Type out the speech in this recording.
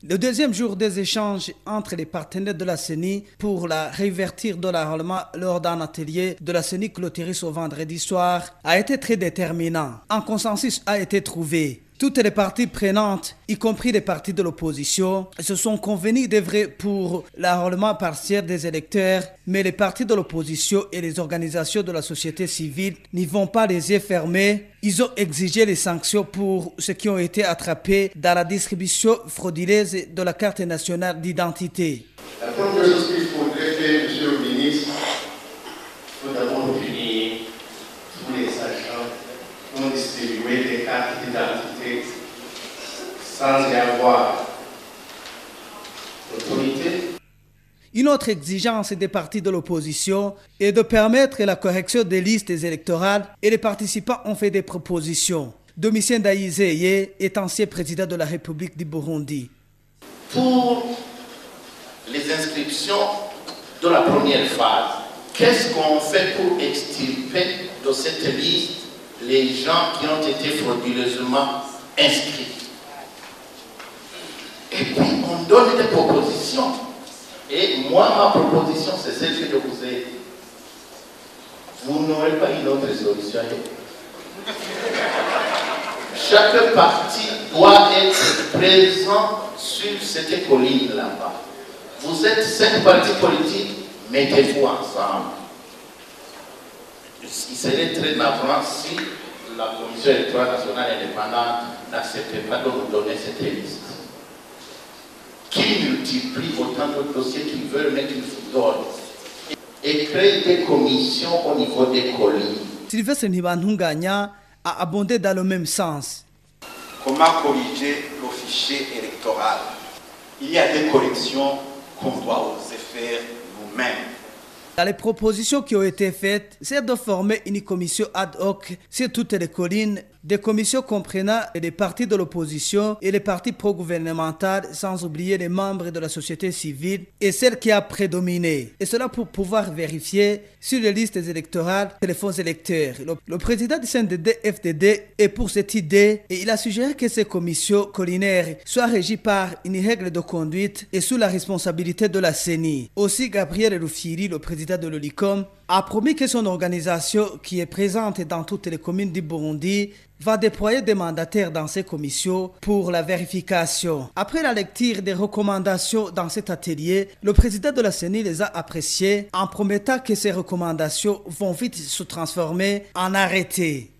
Le deuxième jour des échanges entre les partenaires de la CENI pour la réouverture de l'enrôlement lors d'un atelier de la CENI clôturé ce vendredi soir a été très déterminant. Un consensus a été trouvé. Toutes les parties prenantes, y compris les partis de l'opposition, se sont convenus d'œuvrer pour l'enrôlement partiel des électeurs, mais les partis de l'opposition et les organisations de la société civile n'y vont pas les yeux fermés. Ils ont exigé les sanctions pour ceux qui ont été attrapés dans la distribution frauduleuse de la carte nationale d'identité. La première chose qu'il faudrait faire, monsieur le ministre, il faut d'abord punir tous les agents qui ont distribué des cartes d'identité sans y avoir d'autorité. Une autre exigence des partis de l'opposition est de permettre la correction des listes électorales et les participants ont fait des propositions. Domitien Ndayizeye est ancien président de la République du Burundi. Pour les inscriptions de la première phase, qu'est-ce qu'on fait pour extirper de cette liste les gens qui ont été frauduleusement inscrits? Et puis on donne des propositions. Et moi, ma proposition, c'est celle que je vous ai dit. Vous n'aurez pas une autre solution. Chaque parti doit être présent sur cette colline là-bas. Vous êtes 5 partis politiques, mettez-vous ensemble. Il serait très navrant si la Commission électorale nationale indépendante n'acceptait pas de nous donner cette liste. Qui multiplie autant de dossiers qu'ils veulent, mais qu'ils vous donnent. Et créer des commissions au niveau des collines. Sylvestre Ntibantunganya a abondé dans le même sens. Comment corriger le fichier électoral? Il y a des corrections qu'on doit oser faire nous-mêmes. Dans les propositions qui ont été faites, c'est de former une commission ad hoc sur toutes les collines, des commissions comprenant les partis de l'opposition et les partis pro-gouvernementaux, sans oublier les membres de la société civile et celle qui a prédominé. Et cela pour pouvoir vérifier sur les listes électorales les faux électeurs. Le président du CNDD-FDD est pour cette idée et il a suggéré que ces commissions collinaires soient régies par une règle de conduite et sous la responsabilité de la CENI. Aussi, Gabriel Rufyiri, le président de l'OLICOM, a promis que son organisation, qui est présente dans toutes les communes du Burundi, va déployer des mandataires dans ces commissions pour la vérification. Après la lecture des recommandations dans cet atelier, le président de la CENI les a appréciées en promettant que ces recommandations vont vite se transformer en arrêtés.